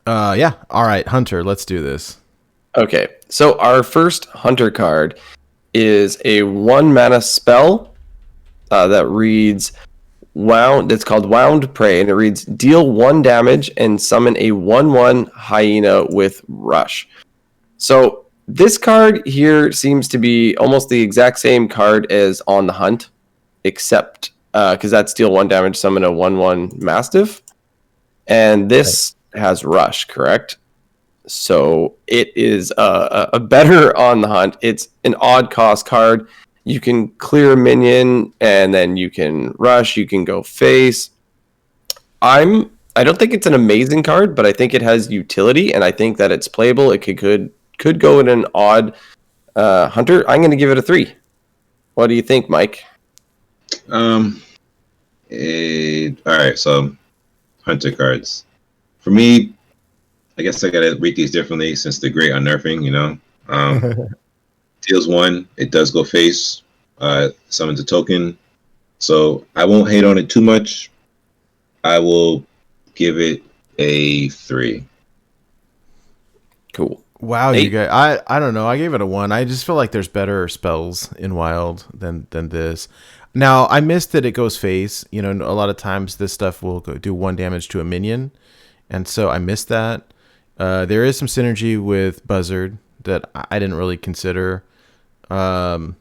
Yeah. All right, Hunter, let's do this. Okay, so our first Hunter card is a 1 mana spell that reads Wound. It's called Wound Prey, and it reads deal 1 damage and summon a 1/1 hyena with Rush. So this card here seems to be almost the exact same card as On the Hunt, except because that's deal 1 damage, summon a 1/1 Mastiff, and this has Rush, correct? So it is a better On the Hunt. It's an odd cost card. You can clear a minion, and then you can rush. You can go face. I don't think it's an amazing card, but I think it has utility, and I think that it's playable. It could go in an odd Hunter. I'm going to give it a 3. What do you think, Mike? All right, so Hunter cards. For me, I guess I gotta rate these differently since they're great on nerfing, Deals 1, it does go face, summons a token. So I won't hate on it too much. I will give it a 3. Cool. Wow, you guys. I don't know. I gave it a 1. I just feel like there's better spells in Wild than this. Now, I missed that it goes face. A lot of times this stuff will do 1 damage to a minion. And so I missed that. There is some synergy with Buzzard that I didn't really consider. I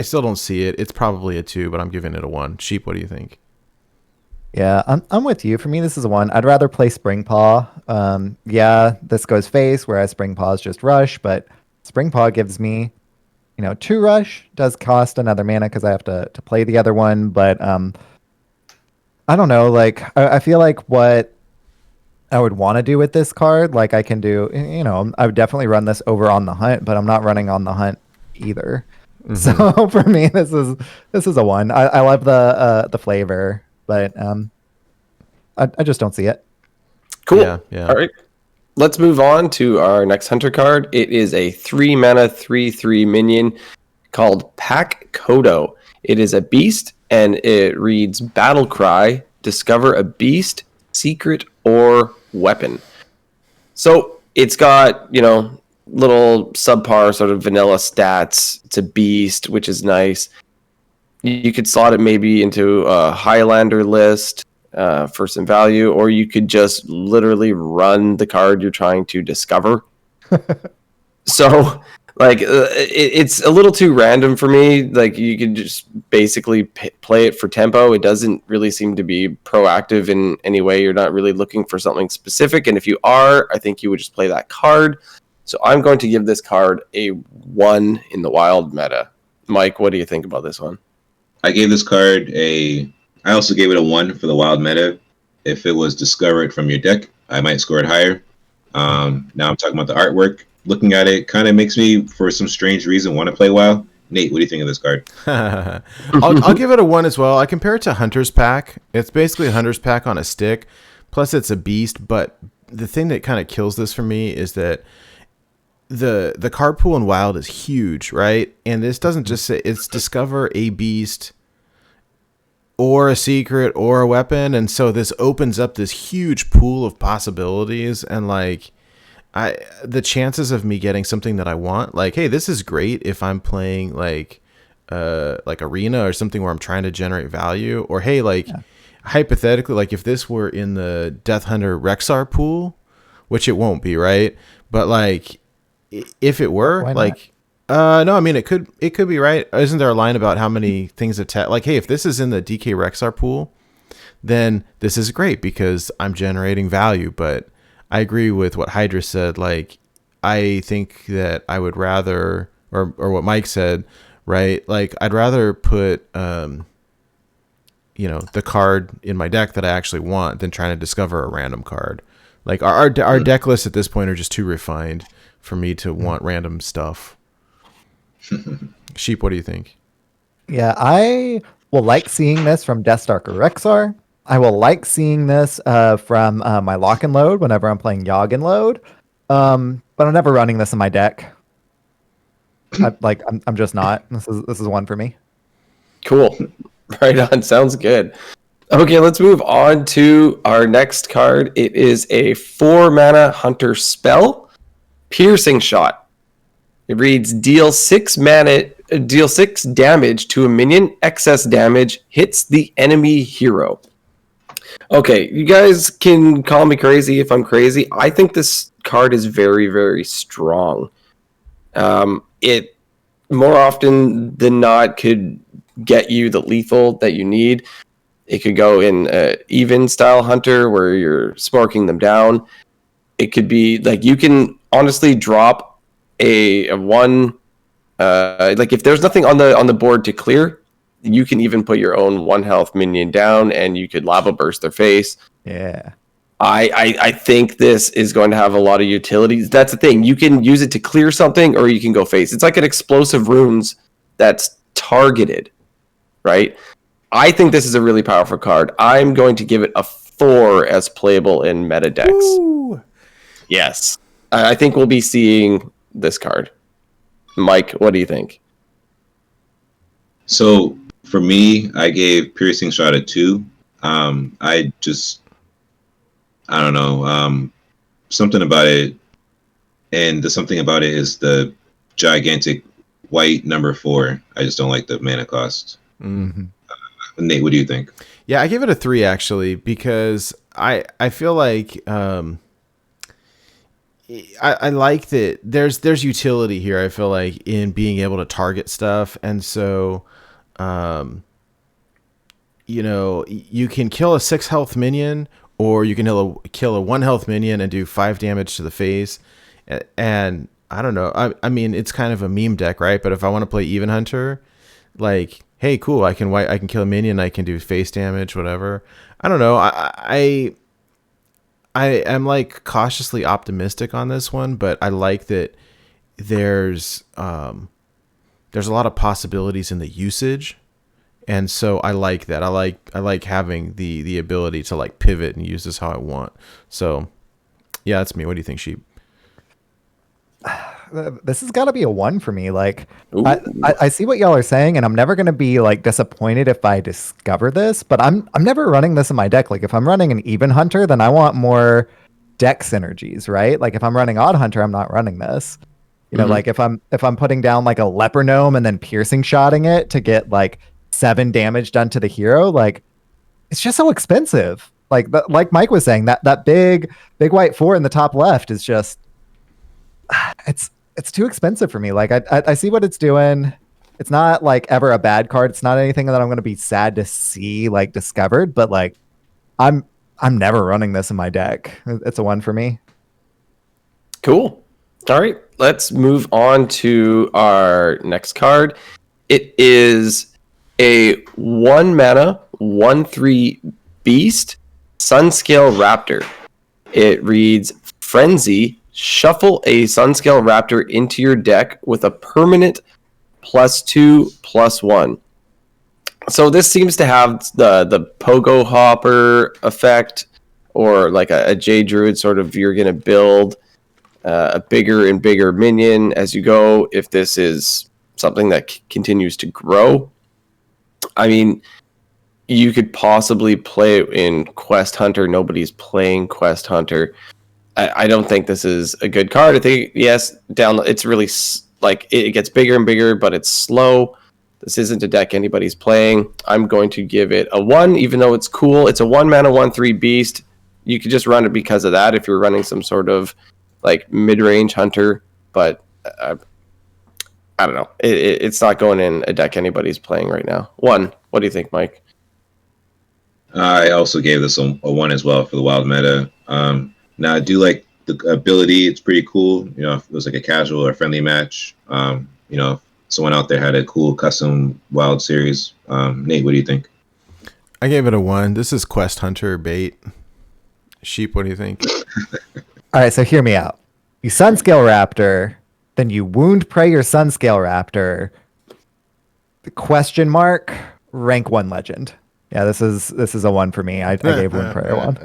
still don't see it. It's probably a 2, but I'm giving it a 1. Sheep, what do you think? Yeah, I'm with you. For me, this is a 1. I'd rather play Springpaw. Yeah, this goes face, whereas Springpaw is just rush, but Springpaw gives me, 2 rush. Does cost another mana because I have to play the other one, but I don't know. Like, I feel like what I would want to do with this card, like I can do, I would definitely run this over On the Hunt, but I'm not running On the Hunt either. Mm-hmm. So for me, this is a 1. I love the flavor, but I just don't see it. Cool. Yeah. All right. Let's move on to our next Hunter card. It is a 3 mana 3/3 minion called Pack Kodo. It is a beast, and it reads Battle Cry. Discover a beast, secret, or weapon. So it's got, little subpar sort of vanilla stats. It's a beast, which is nice. You could slot it maybe into a Highlander list for some value, or you could just literally run the card you're trying to discover. So, it's a little too random for me. Like, you could just basically play it for tempo. It doesn't really seem to be proactive in any way. You're not really looking for something specific. And if you are, I think you would just play that card. So I'm going to give this card a 1 in the Wild meta. Mike, what do you think about this one? I gave this card I also gave it a 1 for the Wild meta. If it was discovered from your deck, I might score it higher. Now I'm talking about the artwork. Looking at it kind of makes me, for some strange reason, want to play WoW. Nate, what do you think of this card? I'll give it a 1 as well. I compare it to Hunter's Pack. It's basically a Hunter's Pack on a stick. Plus, it's a beast. But the thing that kind of kills this for me is that the card pool in Wild is huge, right? And this doesn't just say it's discover a beast or a secret or a weapon. And so this opens up this huge pool of possibilities. And the chances of me getting something that I want, hey, this is great if I'm playing like Arena or something where I'm trying to generate value, or hey, hypothetically, if this were in the Death Hunter Rexar pool, which it won't be, right? But if it were, no, I mean it could be, right? Isn't there a line about how many things attack? Hey, if this is in the DK Rexar pool, then this is great because I'm generating value, but I agree with what Hydra said. I think that I would rather, or what Mike said, right? I'd rather put, the card in my deck that I actually want than trying to discover a random card. Our deck lists at this point are just too refined for me to want random stuff. Sheep, what do you think? Yeah, I will like seeing this from Deathstalker Rexar. I will like seeing this from my Lock and Load whenever I'm playing Yogg and Load. But I'm never running this in my deck. I'm just not. This is 1 for me. Cool. Right on. Sounds good. Okay, let's move on to our next card. It is a 4-mana hunter spell, Piercing Shot. It reads deal 6 damage to a minion, excess damage, hits the enemy hero. Okay, you guys can call me crazy if I'm crazy. I think this card is very, very strong. It more often than not could get you the lethal that you need. It could go in even style hunter where you're sparking them down. It could be like you can honestly drop a one like if there's nothing on the board to clear, you can even put your own 1 health minion down and you could lava burst their face. Yeah. I think this is going to have a lot of utilities. That's the thing. You can use it to clear something or you can go face. It's like an explosive runes that's targeted, right? I think this is a really powerful card. I'm going to give it a 4 as playable in meta decks. Woo! Yes. I think we'll be seeing this card. Mike, what do you think? So for me, I gave Piercing Shot a 2. I don't know, something about it, and the something about it is the gigantic white number 4. I just don't like the mana cost. Mm-hmm. Nate, what do you think? Yeah, I give it a 3 actually, because I feel like I like that there's utility here. I feel like in being able to target stuff, and so you can kill a 6 health minion, or you can kill a 1 health minion and do 5 damage to the face. And I don't know. I mean, it's kind of a meme deck, right? But if I want to play Even Hunter, like, hey, cool, I can kill a minion, I can do face damage, whatever. I don't know. I am like cautiously optimistic on this one, but I like that there's a lot of possibilities in the usage. And so I like that. I like having the ability to like pivot and use this how I want. So yeah, that's me. What do you think, Sheep? This has got to be a 1 for me. Like, I see what y'all are saying, and I'm never going to be like disappointed if I discover this, but I'm never running this in my deck. Like, if I'm running an Even Hunter, then I want more deck synergies, right? Like, if I'm running Odd Hunter, I'm not running this. You know, like if I'm putting down like a Leper Gnome and then Piercing Shotting it to get like 7 damage done to the hero, like it's just so expensive. Like Mike was saying, that big white 4 in the top left is just it's too expensive for me. Like I see what it's doing. It's not like ever a bad card. It's not anything that I'm going to be sad to see like discovered, but like I'm never running this in my deck. It's a 1 for me. Cool. All right, let's move on to our next card. It is a 1-mana 1/3 beast, Sunscale Raptor. It reads Frenzy. Shuffle a Sunscale Raptor into your deck with a permanent +2/+1. So this seems to have the Pogo Hopper effect, or like a Jade Druid sort of. You're going to build a bigger and bigger minion as you go. If this is something that continues to grow, I mean, you could possibly play it in Quest Hunter. Nobody's playing Quest Hunter. I don't think this is a good card. I think, yes, it's really like it gets bigger and bigger, but it's slow. This isn't a deck anybody's playing. I'm going to give it a 1, even though it's cool. It's a 1-mana 1/3 beast. You could just run it because of that if you're running some sort of like mid-range hunter, but I don't know. It's not going in a deck anybody's playing right now. 1. What do you think, Mike? I also gave this a 1 as well for the wild meta. Now I do like the ability. It's pretty cool. You know, if it was like a casual or friendly match. You know, if someone out there had a cool custom wild series. Nate, what do you think? I gave it a 1. This is Quest Hunter bait. Sheep, what do you think? All right, so hear me out. You Sunscale Raptor, then you Wound Prey your Sunscale Raptor. The question mark, rank 1 legend. Yeah, this is a 1 for me. I gave Wound Prey a 1.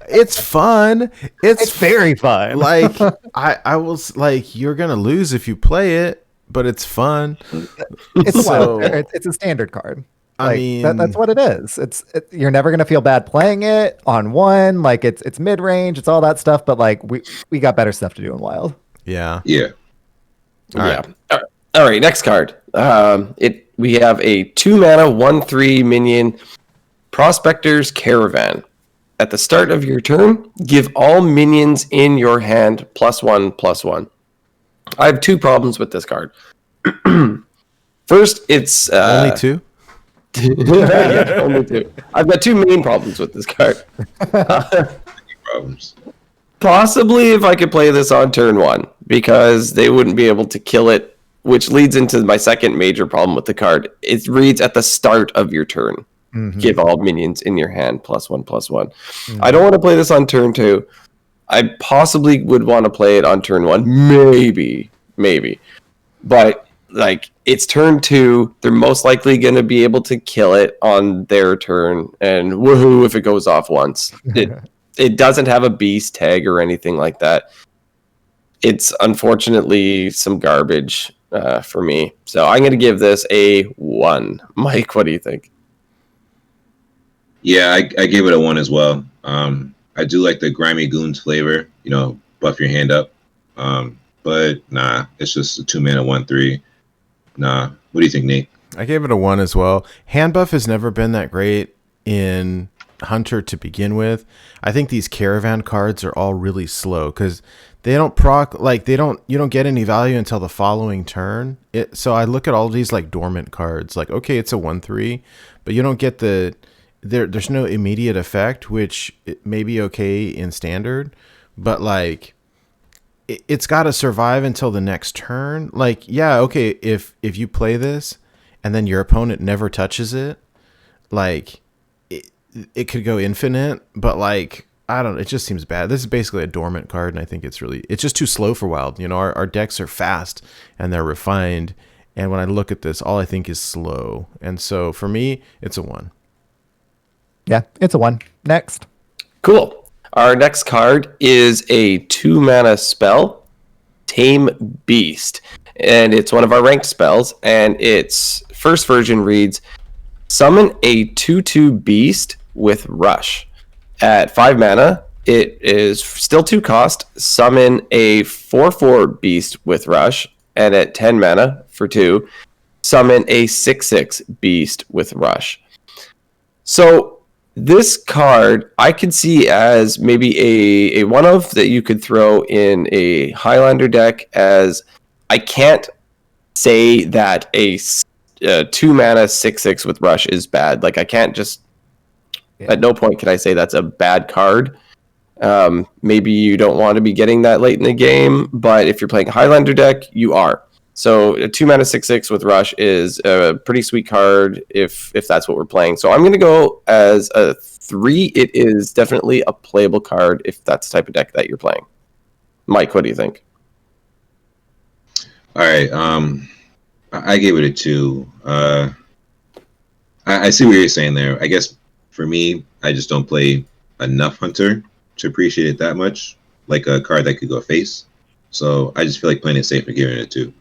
It's fun. It's very fun. Like I was like, you're gonna lose if you play it, but it's fun. It's a standard card. I That's mean, what it is. You're never gonna feel bad playing it on one. Like it's mid range. It's all that stuff. But like we got better stuff to do in wild. yeah. Yeah. All Yeah. right. All right. Next card. We have a 2-mana 1/3 minion, Prospector's Caravan. At the start of your turn, give all minions in your hand +1/+1. I have two problems with this card. First, it's Only two? yeah, only two. I've got two main problems with this card. Problems. Possibly if I could play this on turn one, because they wouldn't be able to kill it, which leads into my second major problem with the card. It reads at the start of your turn. Mhm. Give all minions in your hand +1/+1. I don't want to play this on turn two. I possibly would want to play it on turn one. Maybe. But like it's turn two, they're most likely going to be able to kill it on their turn, and woohoo if it goes off once. It doesn't have a beast tag or anything like that. It's unfortunately some garbage for me. So I'm going to give this a 1. Mike, what do you think? Yeah, I gave it a 1 as well. I do like the grimy goons flavor, buff your hand up. But nah, it's just a 2-mana 1/3. Nah. What do you think, Nate? I gave it a 1 as well. Hand buff has never been that great in Hunter to begin with. I think these caravan cards are all really slow because they don't proc, like you don't get any value until the following turn. So I look at all of these like dormant cards, like, okay, it's a 1/3, but you don't get there's no immediate effect, which it may be okay in standard, but like it's got to survive until the next turn. Like, yeah, okay, if you play this and then your opponent never touches it, like it could go infinite, but like I don't know, it just seems bad. This is basically a dormant card, and I think it's just too slow for wild. Our decks are fast and they're refined, and when I look at this, all I think is slow. And so for me, it's a 1. Yeah, it's a 1. Next. Cool. Our next card is a 2-mana spell, Tame Beast. And it's one of our ranked spells. And its first version reads, summon a 2/2 beast with Rush. At 5 mana, it is still 2 cost. Summon a 4/4 beast with Rush. And at 10 mana for 2, summon a 6/6 beast with Rush. So this card I could see as maybe a one-of that you could throw in a Highlander deck, as I can't say that a 2-mana 6/6 with Rush is bad. Like I can't just, at no point can I say that's a bad card. Maybe you don't want to be getting that late in the game, but if you're playing a Highlander deck, you are. So a 2-mana 6/6 with Rush is a pretty sweet card if that's what we're playing. So I'm going to go as a 3. It is definitely a playable card if that's the type of deck that you're playing. Mike, what do you think? All right. I gave it a 2. I see what you're saying there. I guess for me, I just don't play enough Hunter to appreciate it that much, like a card that could go face. So I just feel like playing it safe and giving it a 2.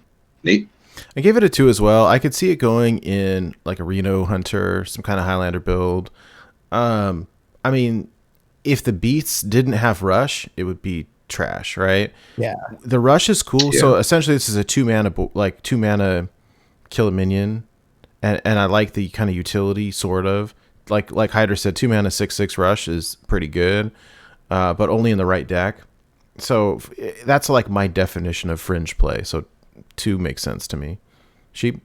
Nate? I gave it a 2 as well. I could see it going in like a Reno Hunter, some kind of Highlander build. I mean, if the beasts didn't have Rush, it would be trash, right? Yeah. The Rush is cool. Yeah. So essentially, this is a 2-mana kill a minion, and I like the kind of utility, sort of. Like Hydra said, 2-mana 6/6 Rush is pretty good, but only in the right deck. So that's like my definition of fringe play. So 2 makes sense to me. Sheep?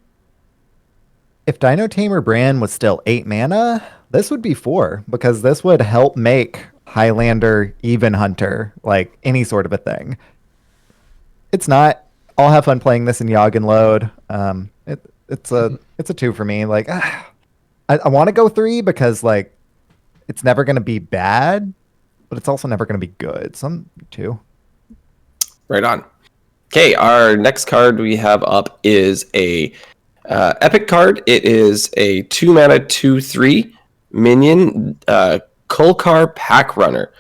If Dino Tamer Bran was still 8 mana, this would be 4, because this would help make Highlander even Hunter, like any sort of a thing. It's not. I'll have fun playing this in Yogg and Load. It's a 2 for me. Like I want to go 3 because like it's never going to be bad, but it's also never going to be good. So I'm 2. Right on. Okay, our next card we have up is a epic card. It is a 2-mana 2/3 minion, Kulkar Pack Runner.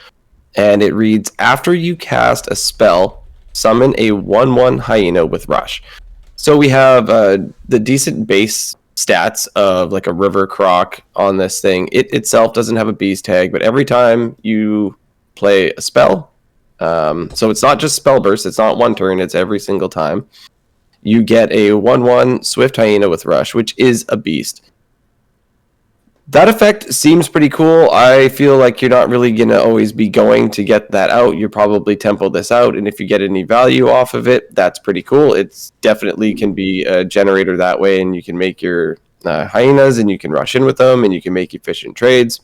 And it reads, after you cast a spell, summon a 1/1 hyena with Rush. So we have the decent base stats of like a river croc on this thing. It itself doesn't have a beast tag, but every time you play a spell, so it's not just spell burst, it's not one turn, it's every single time, you get a 1/1 Swift Hyena with Rush, which is a beast. That effect seems pretty cool. I feel like you're not really going to always be going to get that out. You probably tempo this out, and if you get any value off of it, that's pretty cool. It's definitely can be a generator that way, and you can make your hyenas, and you can rush in with them, and you can make efficient trades.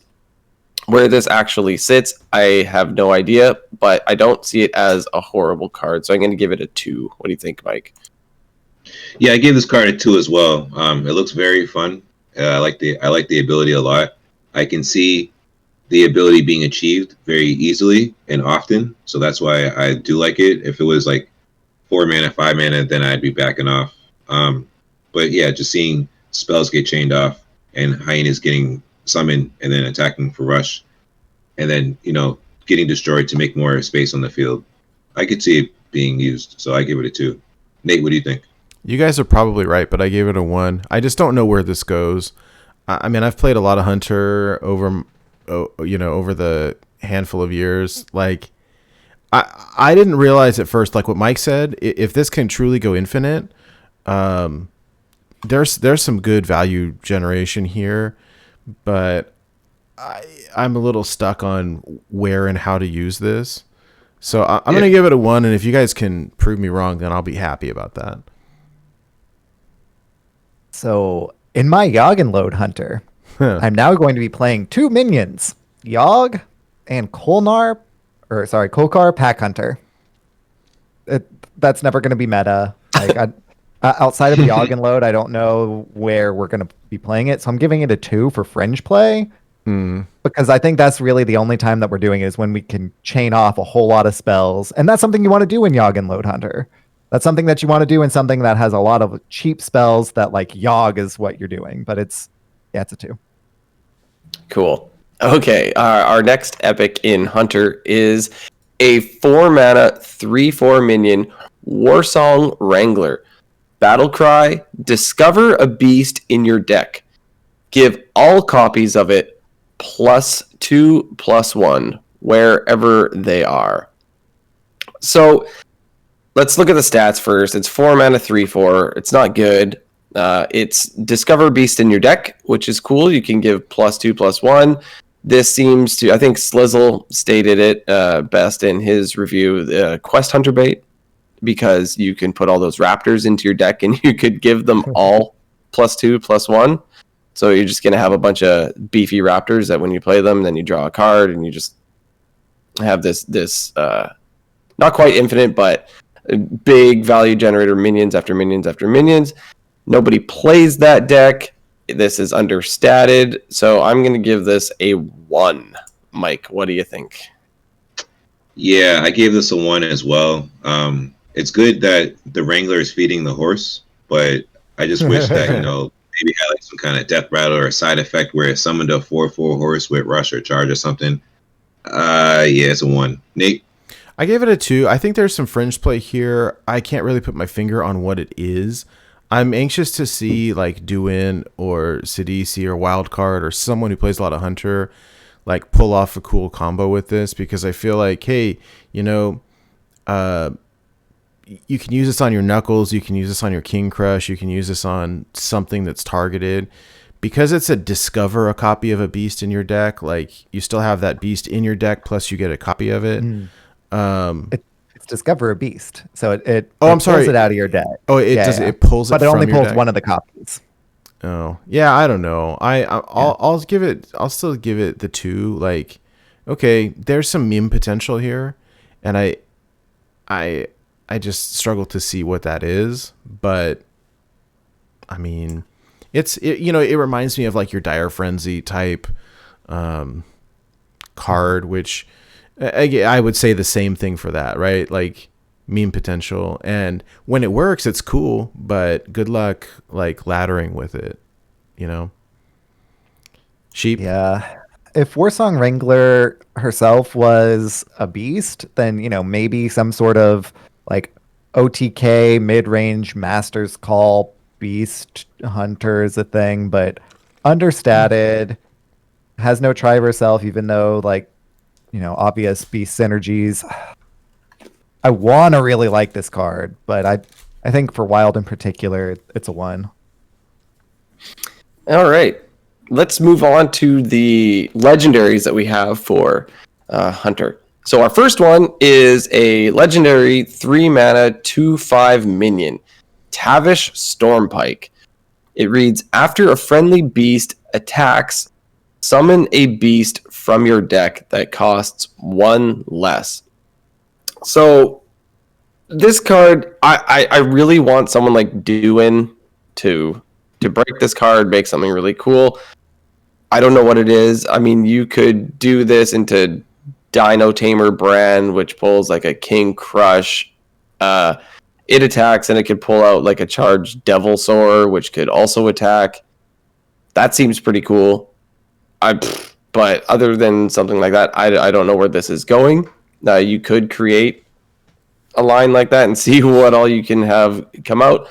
Where this actually sits, I have no idea, but I don't see it as a horrible card, so I'm going to give it a 2. What do you think, Mike? Yeah, I gave this card a 2 as well. It looks very fun. I like the ability a lot. I can see the ability being achieved very easily and often, so that's why I do like it. If it was like 4 mana, 5 mana, then I'd be backing off. But yeah, just seeing spells get chained off and hyenas getting summoned and then attacking for rush, and then getting destroyed to make more space on the field. I could see it being used, so I give it a 2. Nate, what do you think? You guys are probably right, but I gave it a 1. I just don't know where this goes. I mean, I've played a lot of Hunter over the handful of years. Like, I didn't realize at first, like what Mike said, if this can truly go infinite, there's some good value generation here, but I'm a little stuck on where and how to use this. So I'm going to give it a 1, and if you guys can prove me wrong, then I'll be happy about that. So in my Yogg-and-Load Hunter, I'm now going to be playing 2 minions, Yogg and Kolkar Pack Hunter. That's never going to be meta. Like outside of Yogg-and-Load, I don't know where we're going to be playing it. So I'm giving it a 2 for fringe play because I think that's really the only time that we're doing it is when we can chain off a whole lot of spells. And that's something you want to do in Yogg-and-Load Hunter. That's something that you want to do in something that has a lot of cheap spells that like Yogg is what you're doing, but it's a 2. Cool. Okay, our next epic in Hunter is a 4 mana 3/4 minion Warsong Wrangler. Battle cry: discover a beast in your deck. Give all copies of it +2/+1 wherever they are. So let's look at the stats first. It's 4 mana 3/4. It's not good. It's discover beast in your deck, which is cool. You can give +2/+1. This seems to, I think Slizzle stated it best in his review, quest hunter bait, because you can put all those raptors into your deck and you could give them all +2/+1. So you're just going to have a bunch of beefy raptors that when you play them, then you draw a card and you just have this not quite infinite, but big value generator, minions after minions after minions. Nobody plays that deck. This is understated, so I'm going to give this a 1. Mike, what do you think? Yeah, I gave this a 1 as well. It's good that the Wrangler is feeding the horse, but I just wish that, maybe had like some kind of death rattle or a side effect where it summoned a 4/4 horse with rush or charge or something. Yeah, it's a 1. Nate? I gave it a 2. I think there's some fringe play here. I can't really put my finger on what it is. I'm anxious to see like Duin or Sidisi or Wildcard or someone who plays a lot of Hunter like pull off a cool combo with this, because I feel like, hey, you can use this on your Knuckles, you can use this on your King Crush, you can use this on something that's targeted. Because it's a discover a copy of a beast in your deck, like you still have that beast in your deck, plus you get a copy of it. It's discover a beast, so it I'm sorry, pulls it out of your deck. Oh, it does. Yeah. It pulls it, but it from only your pulls deck. one of the copies. Oh, yeah. I don't know. I'll give it. I'll still give it the 2. Like, okay, there's some meme potential here, and I just struggle to see what that is. But I mean, it reminds me of like your Dire Frenzy type card, which I would say the same thing for that, right? Like meme potential, and when it works, it's cool, but good luck like laddering with it, Sheep. Yeah. If Warsong Wrangler herself was a beast, then maybe some sort of like OTK mid-range Master's Call beast hunter is a thing, but understated, has no Triver self, even though like, obvious beast synergies. I want to really like this card, but I think for wild in particular, it's a 1. All right. Let's move on to the legendaries that we have for Hunter. So our first one is a legendary 3 mana 2/5 minion, Tavish Stormpike. It reads, after a friendly beast attacks, summon a beast from your deck that costs 1 less. So this card, I really want someone like Duin to break this card, make something really cool. I don't know what it is. I mean, you could do this into Dino Tamer Brand, which pulls like a King Crush. It attacks and it could pull out like a charged Devil Soar, which could also attack. That seems pretty cool. But other than something like that, I don't know where this is going. You could create a line like that and see what all you can have come out.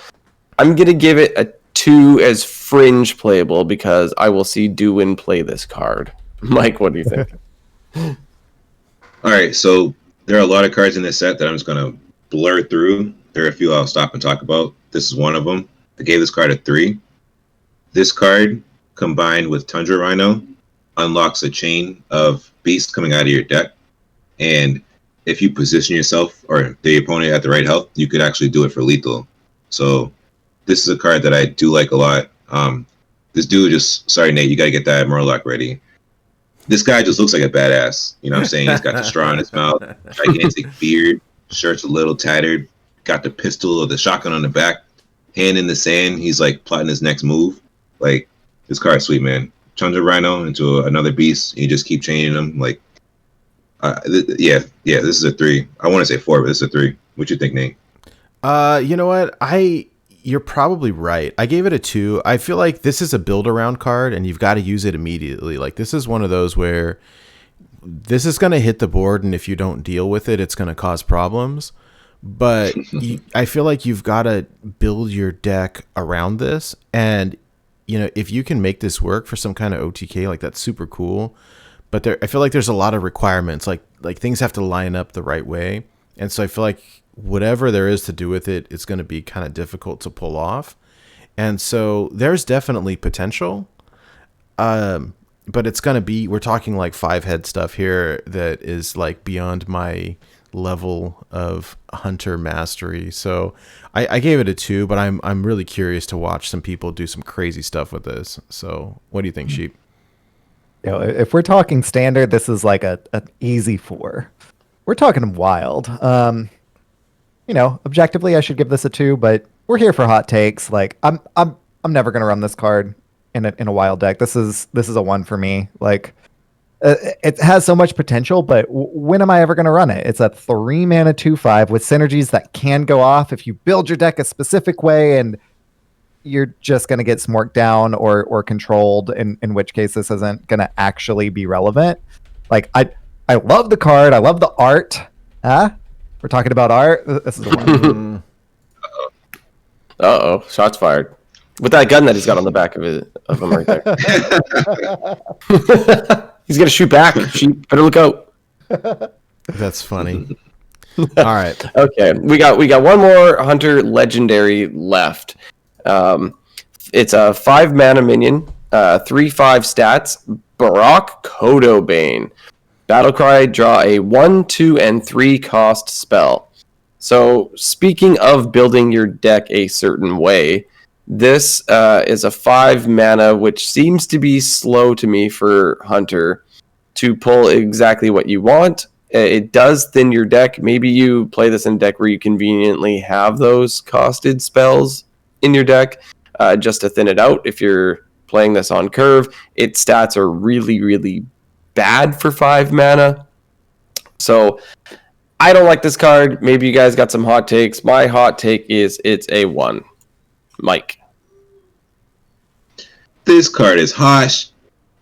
I'm going to give it a 2 as fringe playable because I will see Duin play this card. Mike, what do you think? All right, so there are a lot of cards in this set that I'm just going to blur through. There are a few I'll stop and talk about. This is one of them. I gave this card a 3. This card, combined with Tundra Rhino, unlocks a chain of beasts coming out of your deck. And if you position yourself or the opponent at the right health, you could actually do it for lethal. So this is a card that I do like a lot. This dude just, sorry, Nate, you got to get that Murloc ready. This guy just looks like a badass. You know what I'm saying? He's got the straw in his mouth, gigantic beard, shirt's a little tattered, got the pistol or the shotgun on the back, hand in the sand. He's like plotting his next move. Like, this card's sweet, man. Tundra Rhino into another beast. You just keep changing them. Like, yeah, this is a 3. I want to say 4, but this is a 3. What you think, Nate? You know what? You're probably right. I gave it a 2. I feel like this is a build around card and you've got to use it immediately. Like, this is one of those where this is going to hit the board, and if you don't deal with it, it's going to cause problems. But I feel like you've got to build your deck around this. And, if you can make this work for some kind of OTK, like, that's super cool. But I feel like there's a lot of requirements. Like things have to line up the right way. And so I feel like whatever there is to do with it, it's going to be kind of difficult to pull off. And so there's definitely potential. But it's going to be, we're talking like 5-head stuff here that is like beyond my level of hunter mastery. So I gave it a 2, but I'm really curious to watch some people do some crazy stuff with this. So what do you think, Sheep? If we're talking standard, this is like an easy 4. We're talking wild. Objectively, I should give this a 2, but we're here for hot takes. Like, I'm never gonna run this card in a wild deck. This is a 1 for me. Like, it has so much potential, but when am I ever gonna run it? It's a 3 mana 2/5 with synergies that can go off if you build your deck a specific way, and you're just gonna get smorked down or controlled. In which case, this isn't gonna actually be relevant. Like, I love the card. I love the art. Huh? We're talking about art. This is the one. Uh-oh. Shots fired. With that gun that he's got on the back of him right there. He's going to shoot back. Better look out. That's funny. All right. Okay. We got one more Hunter Legendary left. It's a 5 mana minion, 3/5 stats, Barrok Kodobane. Battlecry, draw a 1, 2, and 3 cost spell. So, speaking of building your deck a certain way, this is a 5 mana, which seems to be slow to me for Hunter to pull exactly what you want. It does thin your deck. Maybe you play this in a deck where you conveniently have those costed spells in your deck just to thin it out. If you're playing this on curve, its stats are really, really bad for 5 mana. So I don't like this card. Maybe you guys got some hot takes. My hot take is it's a 1. Mike. This card is hot.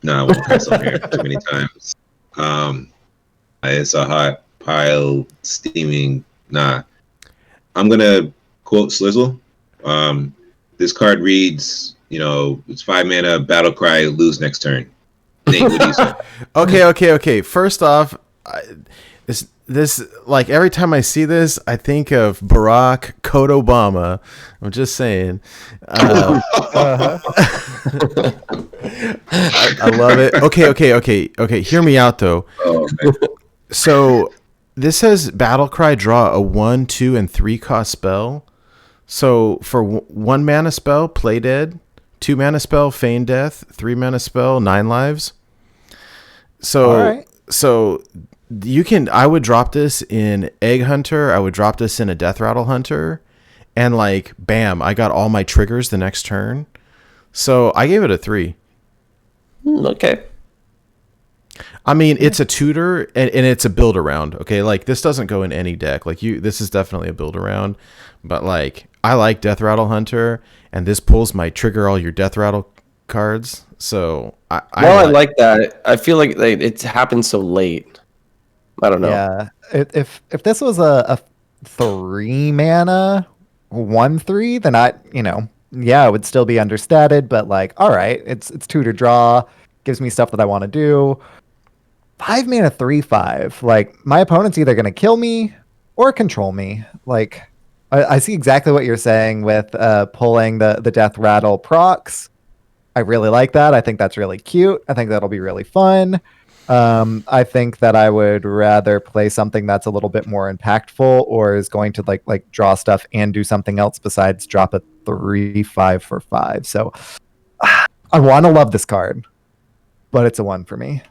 No, I won't press on here too many times. It's a hot pile, steaming. Nah. I'm gonna quote Slizzle. This this card reads, it's 5 mana, battle cry, lose next turn. Nate, what do you say? Okay. First off, this like every time I see this, I think of Barack Code Obama. I'm just saying. I love it. Okay. Hear me out though. Oh, man. So this says battle cry, draw a 1, 2, and 3 cost spell. So for 1 mana spell, play dead. 2 mana spell, feign death. 3 mana spell, 9 lives. So I would drop this in Egg Hunter. I would drop this in a Death Rattle Hunter, and like, bam, I got all my triggers the next turn. So I gave it a 3. Okay. I mean, it's a tutor and it's a build around. Okay, like this doesn't go in any deck. Like this is definitely a build around. But like, I like Death Rattle Hunter, and this pulls my trigger all your Death Rattle cards. So I like that. I feel like it's happened so late. I don't know. Yeah, if this was a 3 mana 1/3, then I would still be understated. But like, all right, it's tutor draw, gives me stuff that I want to do. 5 mana 3/5. Like my opponent's either gonna kill me or control me. Like I see exactly what you're saying with pulling the Death Rattle procs. I really like that. I think that's really cute. I think that'll be really fun. I think that I would rather play something that's a little bit more impactful or is going to like draw stuff and do something else besides drop a 3/5 for 5. So I want to love this card, but it's a 1 for me.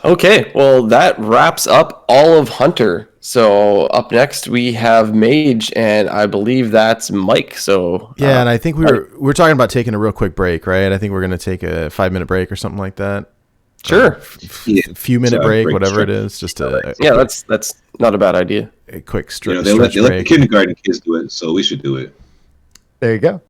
Okay, well that wraps up all of Hunter. So up next we have Mage, and I believe that's Mike. So yeah, and I think we're talking about taking a real quick break, right? I think we're gonna take a 5-minute break or something like that. Sure, few minute break, whatever it is, just that's not a bad idea. A quick they let the kindergarten kids do it, so we should do it. There you go.